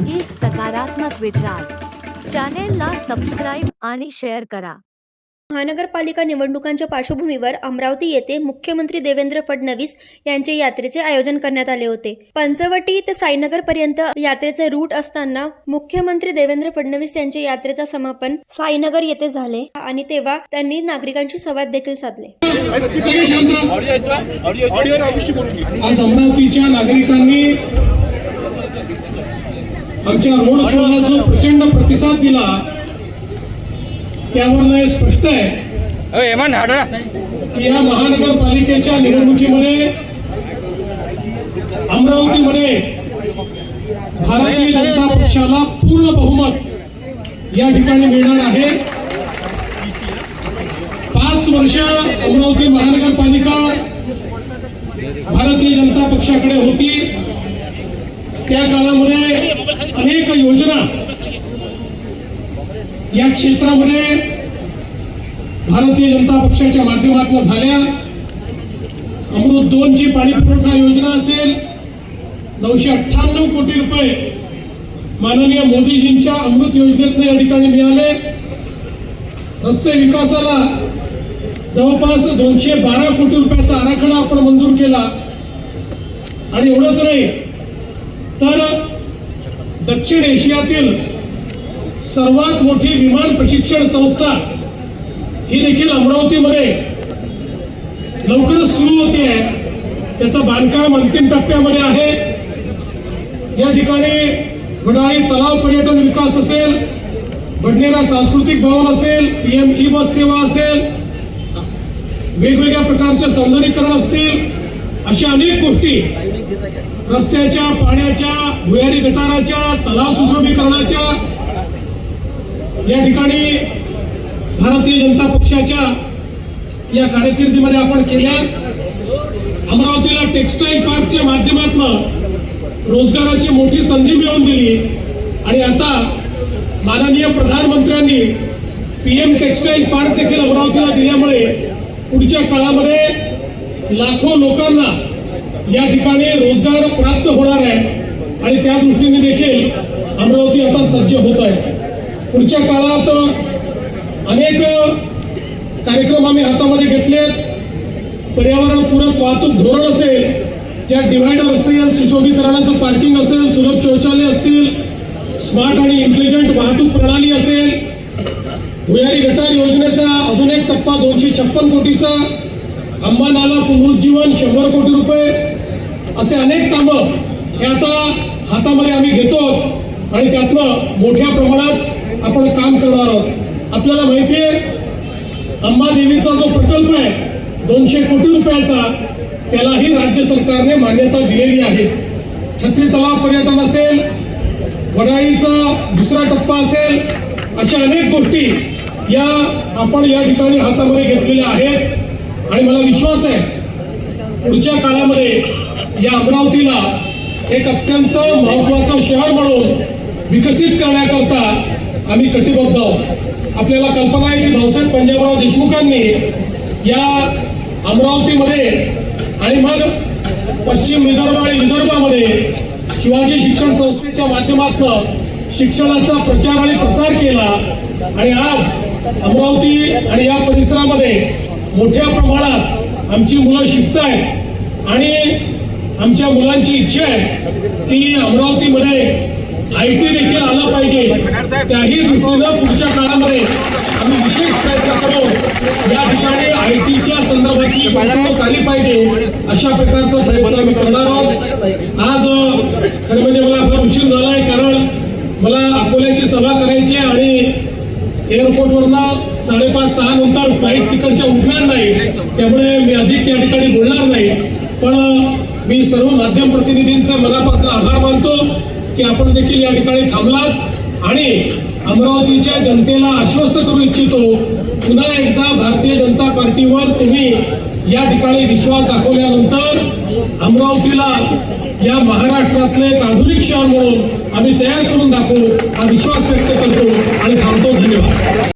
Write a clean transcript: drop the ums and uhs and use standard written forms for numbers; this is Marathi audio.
एक सकारात्मक विचार। चॅनेलला सबस्क्राइब आणि शेअर करा। महानगरपालिका निवडणुकांच्या पार्श्वभूमीवर अमरावती येथे मुख्यमंत्री देवेंद्र फडणवीस यांचे यात्रेचे आयोजन करण्यात आले होते। पंचवटी ते साईनगर पर्यंत यात्रेचे रूट असताना मुख्यमंत्री देवेंद्र फडणवीस यांचे यात्रेचा समापन साईनगर येथे झाले आणि तेव्हा त्यांनी नागरिकांशी संवाद देखील साधले। आज अमरावतीच्या नागरिकांनी आमच्या रोड शोला जो प्रचंड प्रतिसाद दिला त्यावरून स्पष्ट आहे की या महानगरपालिकेच्या निवडणुकीमध्ये अमरावतीमध्ये भारतीय जनता पक्षाला पूर्ण बहुमत या ठिकाणी मिळणार आहे। 5 वर्ष अमरावती महानगरपालिका भारतीय जनता पक्षाकडे होती। त्या काळामध्ये अनेक योजना या क्षेत्रामध्ये भारतीय जनता पक्षाच्या माध्यमातून झाल्या। अमृत 2 ची पाणी पुरवठा योजना असेल, 998 कोटी रुपये माननीय मोदीजींच्या अमृत योजनेतून या ठिकाणी मिळाले। रस्ते विकासाला जवळपास 212 कोटी रुपयाचा आराखडा आपण मंजूर केला आणि एवढंच नाही तर दक्षिण एशियातील सर्वात मोठी विमान प्रशिक्षण संस्था ही देखील अमरावतीमध्ये लवकरच सुरू होते आहे। त्याचं बांधकाम अंतिम टप्प्यामध्ये आहे। या ठिकाणी वडाळी तलाव पर्यटन विकास असेल, बडनेरा सांस्कृतिक भवन असेल, PM ई बस सेवा असेल, वेगवेगळ्या प्रकारचे सौंदर्यीकरण असतील, अशा अनेक गोष्टी रस्त्याच्या, पाण्याच्या, भुयारी गटाराच्या, तलाव सुशोभीकरणाच्या या ठिकाणी भारतीय जनता पक्षाच्या या कारकिर्दीमध्ये आपण केल्या। अमरावतीला टेक्सटाईल पार्कच्या माध्यमातून रोजगाराची मोठी संधी मिळवून दिली आणि आता माननीय प्रधानमंत्र्यांनी PM टेक्सटाईल पार्क देखील अमरावतीला दिल्यामुळे पुढच्या काळामध्ये लाखो लोकांना या ठिकाणी रोजगार प्राप्त होणार आहे आणि त्या दृष्टीने देखील अमरावती आता सज्ज होत आहे। पुढच्या काळात अनेक कार्यक्रम आम्ही हातामध्ये घेतलेत। पर्यावरणपूरक वाहतूक धोरण असेल, ज्या डिव्हायडर असेल, सुशोभीकरणाचं पार्किंग असेल, सुलभ शौचालय असतील, स्मार्ट आणि इंटेलिजंट वाहतूक प्रणाली असेल, भुयारी गटार योजनेचा अजून एक टप्पा 256 कोटीचा, अंबा नाला पुनरुज्जीवन 100 कोटी रुपये, असे अनेक कामं हे आता हातामध्ये आम्ही घेतो आणि त्यातनं मोठ्या प्रमाणात आपण काम करणार आहोत। आपल्याला माहिती आहे अंबादेवीचा जो प्रकल्प आहे 200 कोटी रुपयाचा, त्यालाही राज्य सरकारने मान्यता दिलेली आहे। छत्री तलाव पर्यटन असेल, वडाळीचा दुसरा टप्पा असेल, अशा अनेक गोष्टी या आपण या ठिकाणी हातामध्ये घेतलेल्या आहेत आणि मला विश्वास आहे पुढच्या काळामध्ये या अमरावतीला एक अत्यंत महत्त्वाचं शहर म्हणून विकसित करण्याकरता आम्ही कटिबद्ध आहोत। आपल्याला कल्पना आहे की भाऊसाहेब पंजाबराव देशमुखांनी या अमरावतीमध्ये आणि मग पश्चिम विदर्भ आणि विदर्भामध्ये शिवाजी शिक्षण संस्थेच्या माध्यमातून शिक्षणाचा प्रचार आणि प्रसार केला आणि आज अमरावती आणि या परिसरामध्ये मोठ्या प्रमाणात आमची मुलं शिकत आहेत आणि आमच्या मुलांची इच्छा आहे की अमरावतीमध्ये IT देखील आलं पाहिजे। त्याही दृष्टीनं पुढच्या काळामध्ये आम्ही विशेष प्रयत्न करून या ठिकाणी ITच्या संदर्भातली गुंतवणूक आली पाहिजे, अशा प्रकारचा प्रयत्न आम्ही करणार आहोत। आज खरं म्हणजे मला फार उशीर झाला आहे, कारण मला अकोल्याची सभा करायची आहे आणि एअरपोर्टवरनं 5:30-6 नंतर फ्लाईट तिकडच्या उठणार नाही, त्यामुळे मी अधिक या ठिकाणी बोलणार नाही। पण मी सर्व माध्यम प्रतिनिधींचा मनापासून आभार मानतो की आपण देखील या ठिकाणी थांबलात आणि अमरावतीच्या जनतेला आश्वस्त करू इच्छितो, पुन्हा एकदा भारतीय जनता पार्टीवर तुम्ही या ठिकाणी विश्वास दाखवल्यानंतर अमरावतीला या महाराष्ट्रातले एक आधुनिक शहर म्हणून आम्ही तयार करून दाखवू हा विश्वास व्यक्त करतो आणि थांबतो। धन्यवाद।